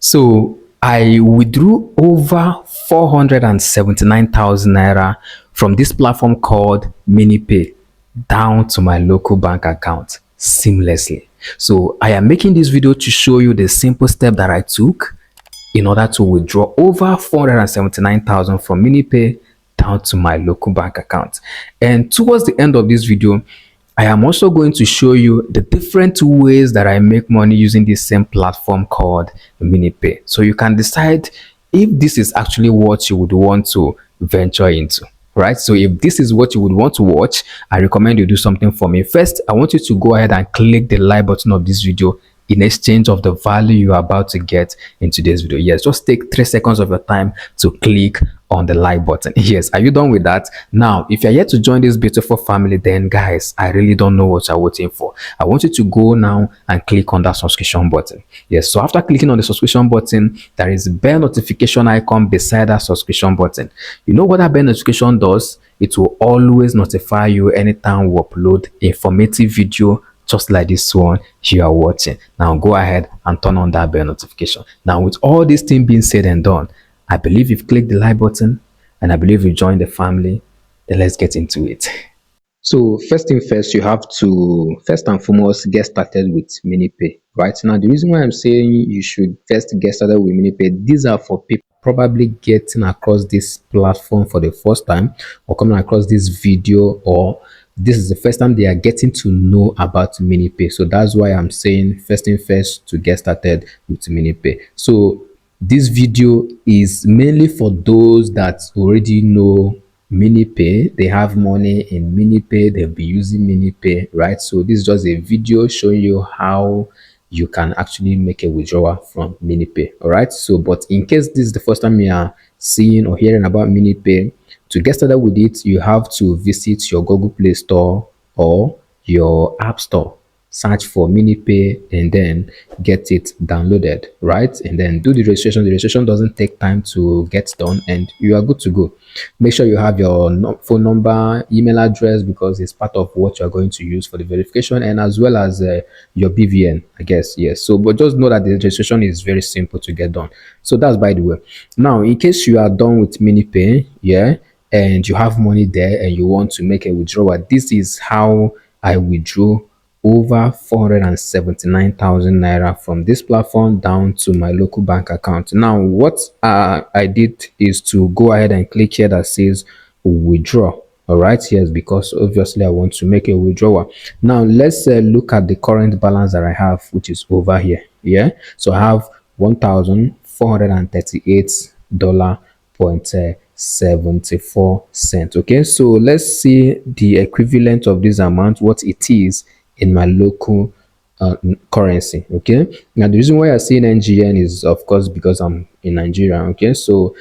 So I withdrew over 479,000 naira from this platform called Minipay down to my local bank account seamlessly. So I am making this video to show you the simple step that I took in order to withdraw over 479,000 from Minipay down to my local bank account. And towards the end of this video, I am also going to show you the different ways that I make money using this same platform called Minipay. So you can decide if this is actually what you would want to venture into. Right? So if this is what you would want to watch, I recommend you do something for me. First, I want you to go ahead and click the like button of this video in exchange of the value you are about to get in today's video. Yes, just take 3 seconds of your time to click on the like button. Yes, are you done with that? Now, if you're yet to join this beautiful family, then guys, I really don't know what you're waiting for. I want you to go now and click on that subscription button. Yes, so after clicking on the subscription button, there is a bell notification icon beside that subscription button. You know what that bell notification does? It will always notify you anytime we upload informative video just like this one you are watching. Now go ahead and turn on that bell notification. Now with all this thing being said and done, I believe you've clicked the like button and I believe you joined the family. Then let's get into it. So first thing first, you have to first and foremost get started with Minipay. Right now, the reason why I'm saying you should first get started with Minipay, these are for people probably getting across this platform for the first time, or coming across this video, or this is the first time they are getting to know about Minipay. So that's why I'm saying first thing first to get started with Minipay. So this video is mainly for those that already know Minipay. They have money in Minipay, they'll be using Minipay, right? So this is just a video showing you how you can actually make a withdrawal from Minipay. All right, so but in case this is the first time you are seeing or hearing about Minipay, to get started with it, you have to visit your Google Play Store or your App Store, search for Minipay and then get it downloaded, right? And then do the registration. The registration doesn't take time to get done and you are good to go. Make sure you have your phone number, email address, because it's part of what you're going to use for the verification, and as well as your BVN, I guess. Yes, so but just know that the registration is very simple to get done. So that's by the way. Now in case you are done with Minipay, yeah, and you have money there and you want to make a withdrawal, this is how I withdrew over 479,000 naira from this platform down to my local bank account. Now what I did is to go ahead and click here that says withdraw. All right, yes, because obviously I want to make a withdrawal. Now let's look at the current balance that I have, which is over here. Yeah, so I have $1,438.74. Okay, so let's see the equivalent of this amount, what it is in my local currency. Okay, now the reason why I say NGN is of course because I'm in Nigeria. Okay, so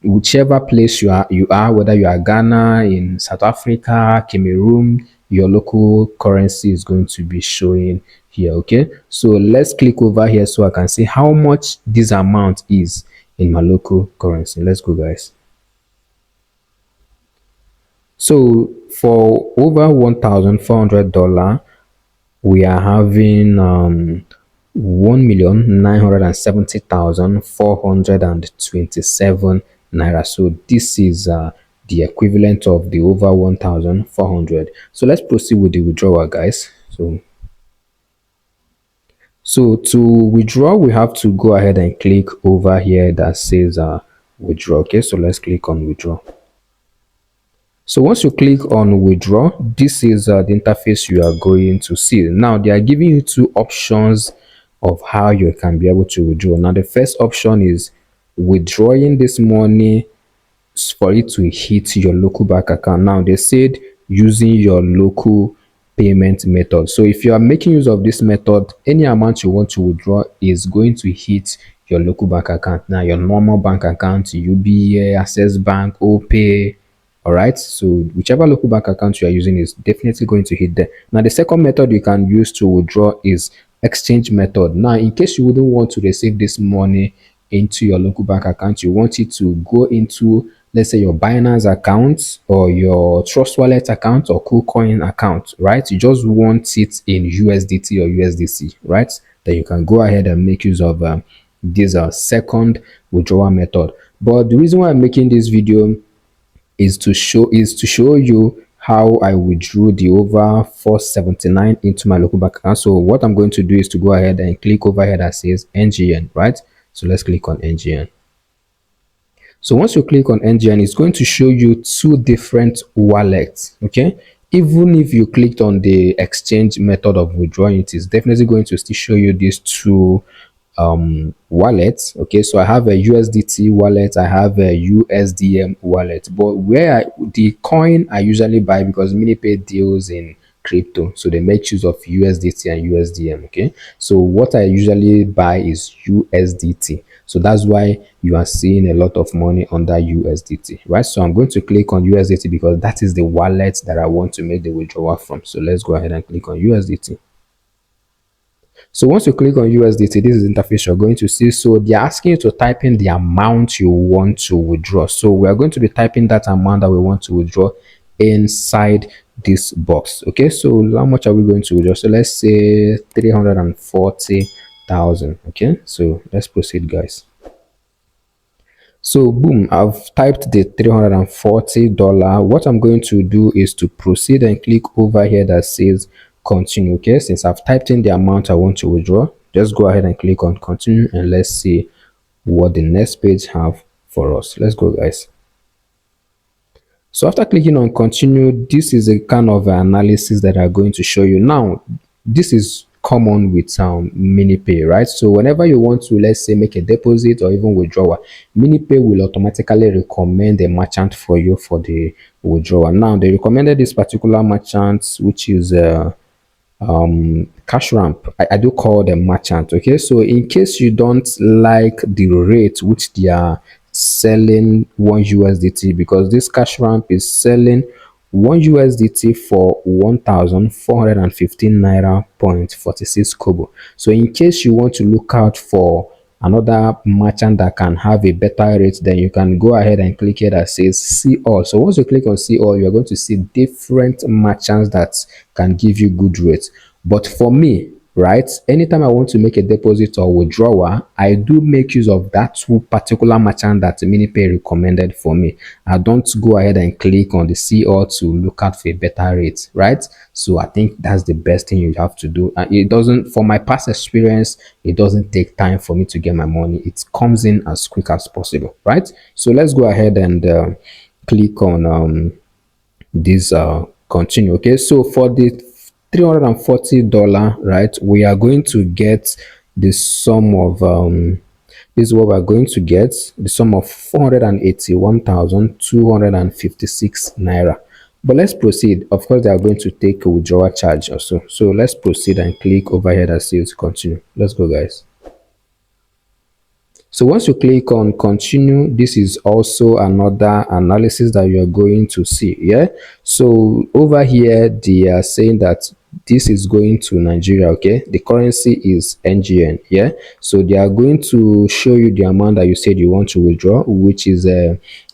whichever place you are, whether you are Ghana, in South Africa, Cameroon, your local currency is going to be showing here. Okay, so let's click over here so I can see how much this amount is in my local currency. Let's go, guys. So for over $1,400, we are having 1,970,427 naira. So this is the equivalent of the over 1,400. So let's proceed with the withdrawal, guys. So to withdraw, we have to go ahead and click over here that says withdraw. Okay, so let's click on withdraw. So once you click on withdraw, this is the interface you are going to see. Now they are giving you two options of how you can be able to withdraw. Now the first option is withdrawing this money for it to hit your local bank account. Now they said using your local payment method. So if you are making use of this method, any amount you want to withdraw is going to hit your local bank account. Now your normal bank account, UBA, Access Bank, OPay. All right, so whichever local bank account you are using is definitely going to hit there. Now the second method you can use to withdraw is exchange method. Now in case you wouldn't want to receive this money into your local bank account, you want it to go into, let's say, your Binance account or your Trust Wallet account or KuCoin account, right? You just want it in USDT or USDC, right? Then you can go ahead and make use of this second withdrawal method. But the reason why I'm making this video is to show you how I withdrew the over 479 into my local bank account. So what I'm going to do is to go ahead and click over here that says NGN, right? So let's click on NGN. So once you click on NGN, it's going to show you two different wallets. Okay, even if you clicked on the exchange method of withdrawing, it is definitely going to still show you these two wallets. Okay, so I have a USDT wallet, I have a USDM wallet, but the coin I usually buy, because Minipay deals in crypto, so they make use of USDT and USDM. Okay, so what I usually buy is USDT, so that's why you are seeing a lot of money under USDT, right? So I'm going to click on USDT because that is the wallet that I want to make the withdrawal from. So let's go ahead and click on USDT. So once you click on USDT, this is the interface you're going to see. So they're asking you to type in the amount you want to withdraw. So we are going to be typing that amount that we want to withdraw inside this box. Okay, so how much are we going to withdraw? So let's say 340,000. Okay, so let's proceed, guys. So boom, I've typed the $340. What I'm going to do is to proceed and click over here that says continue. Okay, since I've typed in the amount I want to withdraw, just go ahead and click on continue, and let's see what the next page have for us. Let's go, guys. So after clicking on continue, this is a kind of analysis that I'm going to show you. Now, this is common with Minipay, right? So whenever you want to, let's say, make a deposit or even withdrawal, Minipay will automatically recommend a merchant for you for the withdrawal. Now, they recommended this particular merchant, which is cash ramp. I do call them merchant. Okay, so in case you don't like the rate which they are selling one USDT, because this cash ramp is selling one USDT for 1,415 naira point 46 kobo. So in case you want to look out for another merchant that can have a better rate, then you can go ahead and click here that says see all. So once you click on see all, you're going to see different merchants that can give you good rates. But for me, right, anytime I want to make a deposit or withdrawal, I do make use of that two particular merchant that Minipay recommended for me. I don't go ahead and click on the see all to look out for a better rate, right? So I think that's the best thing you have to do. And it doesn't, for my past experience, it doesn't take time for me to get my money. It comes in as quick as possible, right? So let's go ahead and click on this continue. Okay, so for the $340, right, we are going to get the sum of this is what we're going to get, the sum of 481,256 naira. But let's proceed. Of course, they are going to take a withdrawal charge also. So let's proceed and click over here that says continue. Let's go, guys. So once you click on continue, this is also another analysis that you are going to see. Yeah, so over here they are saying that this is going to Nigeria. Okay, the currency is NGN. Yeah, so they are going to show you the amount that you said you want to withdraw, which is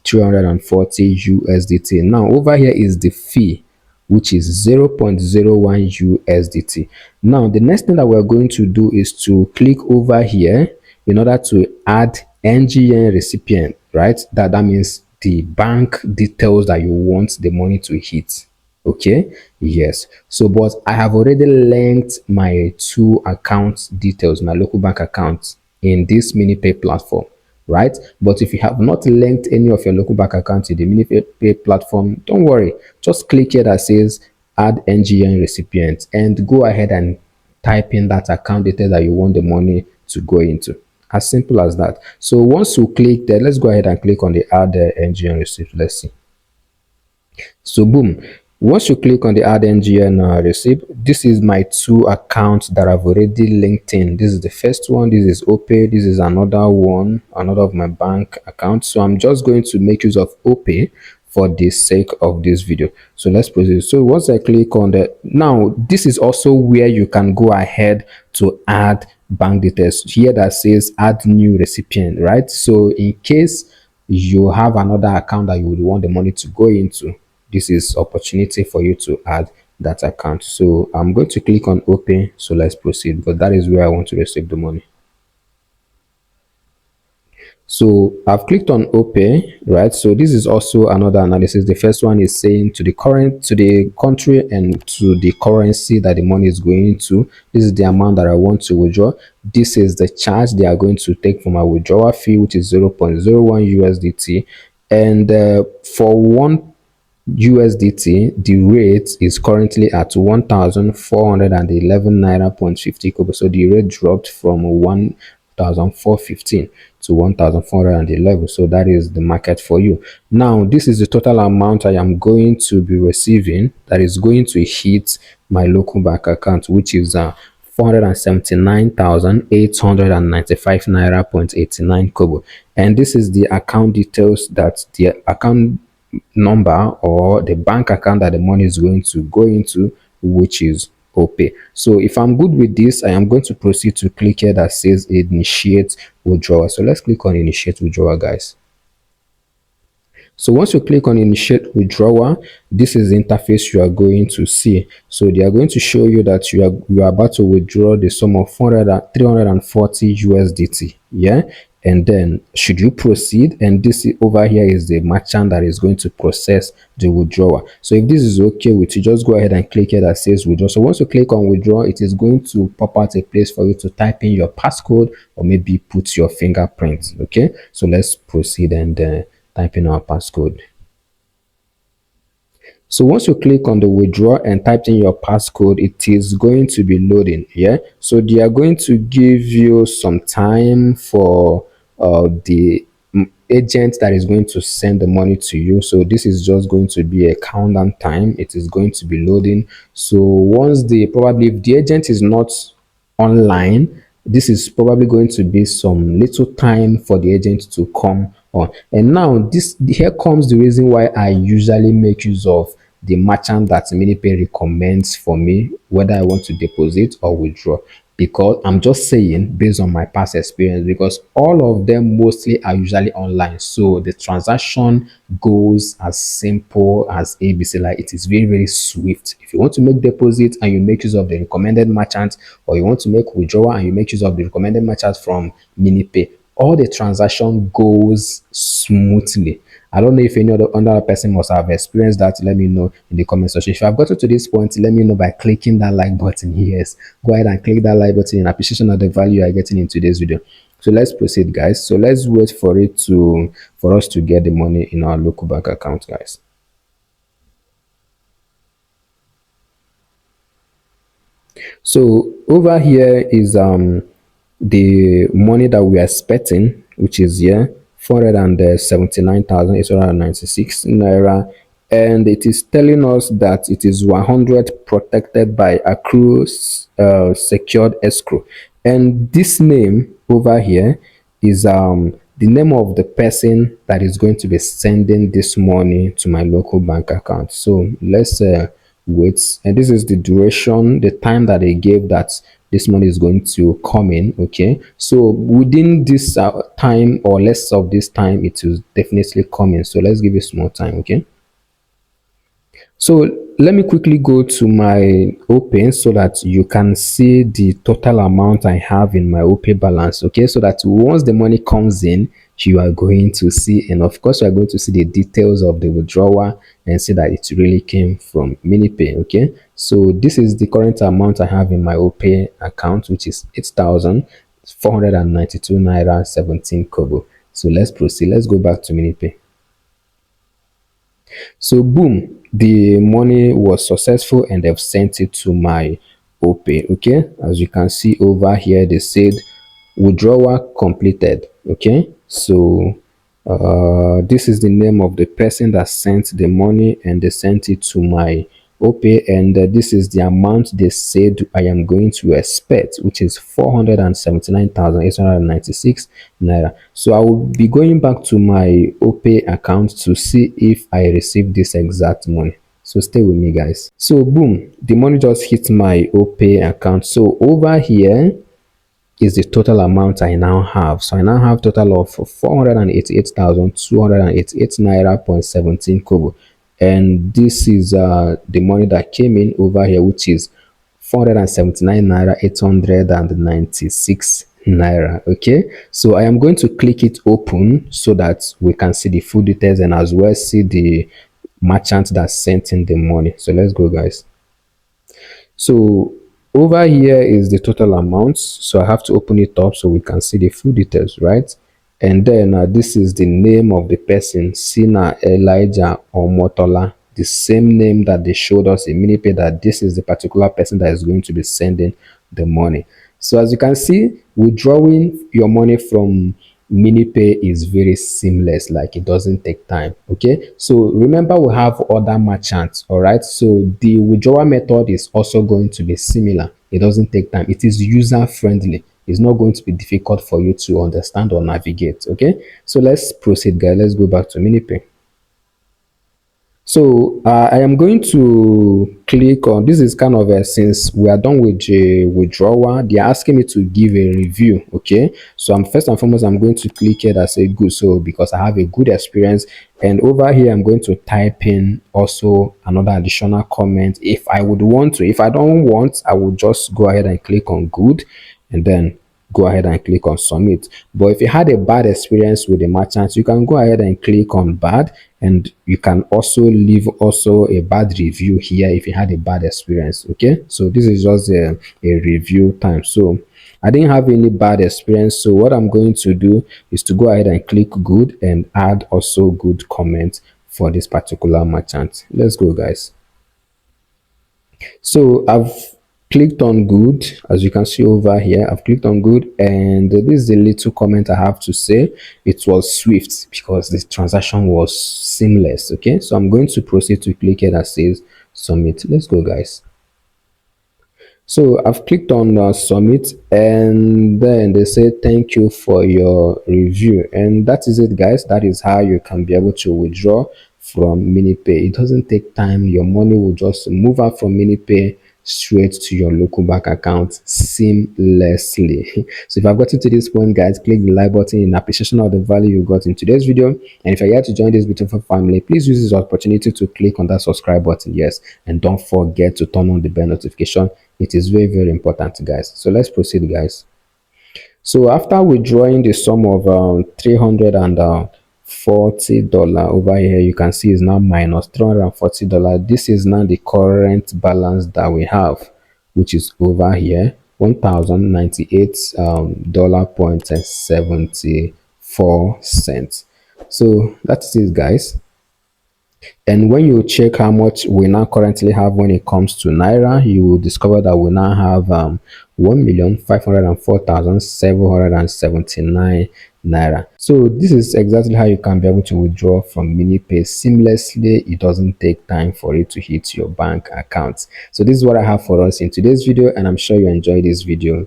340 USDT. Now over here is the fee, which is 0.01 USDT. Now the next thing that we're going to do is to click over here in order to add NGN recipient, right? That means the bank details that you want the money to hit. Okay, yes. So but I have already linked my two account details, my local bank accounts, in this Minipay platform, right? But if you have not linked any of your local bank accounts in the Minipay platform, don't worry, just click here that says add NGN recipient and go ahead and type in that account detail that you want the money to go into. As simple as that. So once you click there, let's go ahead and click on the add NGN receipt. Let's see. So boom, once you click on the add NGN receipt, this is my two accounts that I've already linked in. This is the first one, this is OPay, this is another one, another of my bank accounts. So I'm just going to make use of OPay for the sake of this video. So let's proceed. So once I click on that, now this is also where you can go ahead to add bank details. Here that says add new recipient, right? So in case you have another account that you would want the money to go into, this is opportunity for you to add that account. So I'm going to click on open. So let's proceed, because that is where I want to receive the money. So I've clicked on OPay, right? So this is also another analysis. The first one is saying to the current, to the country and to the currency that the money is going to. This is the amount that I want to withdraw. This is the charge they are going to take for my withdrawal fee, which is 0.01 USDT. And for one USDT, the rate is currently at 1,411 naira point 50 kobo. So the rate dropped from 1,415 to 1,411. So that is the market for you. Now, this is the total amount I am going to be receiving that is going to hit my local bank account, which is 479,895 naira point 89 kobo. And this is the account details that the account number or the bank account that the money is going to go into, which is OPay. So if I'm good with this, I am going to proceed to click here that says initiate withdrawal. So let's click on initiate withdrawal, guys. So once you click on initiate withdrawal, this is the interface you are going to see. So they are going to show you that you are about to withdraw the sum of 340 USDT. Yeah. And then should you proceed, and this over here is the merchant that is going to process the withdrawal. So if this is okay with you, just go ahead and click here that says withdraw. So once you click on withdraw, it is going to pop out a place for you to type in your passcode or maybe put your fingerprint. Okay, so let's proceed and type in our passcode. So once you click on the withdraw and type in your passcode, it is going to be loading. Yeah, so they are going to give you some time for the agent that is going to send the money to you. So this is just going to be a countdown time. It is going to be loading. So once probably if the agent is not online, this is probably going to be some little time for the agent to come on. And now here comes the reason why I usually make use of the merchant that Minipay recommends for me, whether I want to deposit or withdraw. Because I'm just saying based on my past experience, because all of them mostly are usually online, so the transaction goes as simple as ABC. Like, it is very, very swift. If you want to make deposit and you make use of the recommended merchant, or you want to make withdrawal and you make use of the recommended merchant from Minipay, all the transaction goes smoothly. I don't know if any other person must have experienced that. Let me know in the comment section. If you have gotten to this point, let me know by clicking that like button. Yes, go ahead and click that like button in appreciation of the value you are getting in today's video. So let's proceed, guys. So let's wait for us to get the money in our local bank account, guys. So over here is the money that we are expecting, which is here 479,896 naira, and it is telling us that it is 100 protected by accrued secured escrow. And this name over here is the name of the person that is going to be sending this money to my local bank account. So let's wait, and this is the duration, the time that they gave that this money is going to come in. Okay, so within this time or less of this time, it will definitely come in. So let's give it small time. Okay, so let me quickly go to my OPay so that you can see the total amount I have in my OPay balance. Okay, so that once the money comes in, you are going to see, and of course you are going to see the details of the withdrawal and see that it really came from Minipay. Okay, so this is the current amount I have in my OPay account, which is 8,492 naira 17 kobo. So let's proceed. Let's go back to Minipay. So boom, the money was successful and they've sent it to my OPay. Okay, as you can see over here, they said withdrawal completed. Okay, so this is the name of the person that sent the money, and they sent it to my OPay, and this is the amount they said I am going to expect, which is 479,896 naira. So I will be going back to my OPay account to see if I received this exact money. So stay with me, guys. So boom, the money just hit my OPay account. So over here is the total amount I now have. So I now have total of 488,288 naira point 17 kobo. And this is the money that came in over here, which is 479 naira 896 naira. Okay, so I am going to click it open so that we can see the full details and as well see the merchant that sent in the money. So let's go, guys. So over here is the total amount. So I have to open it up so we can see the full details, right? And then this is the name of the person, Sina Elijah Omotola, the same name that they showed us in Minipay, that this is the particular person that is going to be sending the money. So as you can see, withdrawing your money from Minipay is very seamless, like it doesn't take time. Okay, so remember we have other merchants. All right, so the withdrawal method is also going to be similar. It doesn't take time. It is user friendly. It's not going to be difficult for you to understand or navigate. Okay, so let's proceed, guys. Let's go back to Minipay. So I am going to click on this. Is kind of since we are done with the withdrawal, they are asking me to give a review. Okay, so I'm first and foremost I'm going to click it as a good, so because I have a good experience, and over here I'm going to type in also another additional comment if I would want to. If I don't want, I will just go ahead and click on good and then go ahead and click on submit. But if you had a bad experience with the merchants, you can go ahead and click on bad, and you can also leave also a bad review here if you had a bad experience. Okay, so this is just a review time. So I didn't have any bad experience, so what I'm going to do is to go ahead and click good and add also good comment for this particular merchant. Let's go, guys. So I've clicked on good. As you can see over here, I've clicked on good, and this is the little comment I have to say. It was swift because the transaction was seamless. Okay, so I'm going to proceed to click it that says submit. Let's go, guys. So I've clicked on submit, and then they say thank you for your review, and that is it, guys. That is how you can be able to withdraw from Minipay. It doesn't take time. Your money will just move out from Minipay straight to your local bank account seamlessly. So if I've gotten to this point, guys, click the like button in appreciation of the value you got in today's video. And if you're here to join this beautiful family, please use this opportunity to click on that subscribe button. Yes, and don't forget to turn on the bell notification. It is very, very important, guys. So let's proceed, guys. So after withdrawing the sum of $340 over here, you can see is now minus $340. This is now the current balance that we have, which is over here $1,098.74. So that's it, guys. And when you check how much we now currently have when it comes to naira, you will discover that we now have 1,504,779 naira. So this is exactly how you can be able to withdraw from Minipay seamlessly. It doesn't take time for it to hit your bank account. So this is what I have for us in today's video, and I'm sure you enjoyed this video,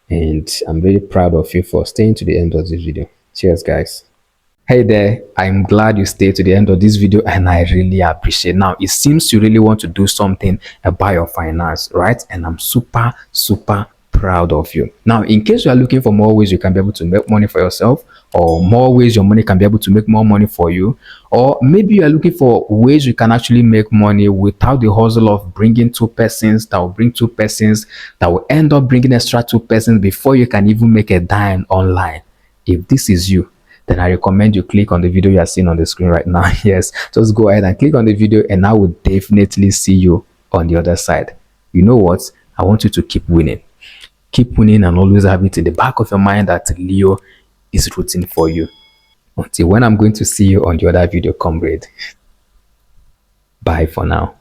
and I'm really proud of you for staying to the end of this video. Cheers, guys. Hey there, I'm glad you stayed to the end of this video, and I really appreciate. Now it seems you really want to do something about your finance, right? And I'm super proud of you. Now in case you are looking for more ways you can be able to make money for yourself, or more ways your money can be able to make more money for you, or maybe you are looking for ways you can actually make money without the hustle of bringing two persons that will bring two persons that will end up bringing extra two persons before you can even make a dime online. If this is you, then I recommend you click on the video you are seeing on the screen right now. Yes, just go ahead and click on the video, and I will definitely see you on the other side. You know what? I want you to keep winning. Keep winning, and always have it in the back of your mind that Leo is rooting for you. Until when I'm going to see you on the other video, comrade. Bye for now.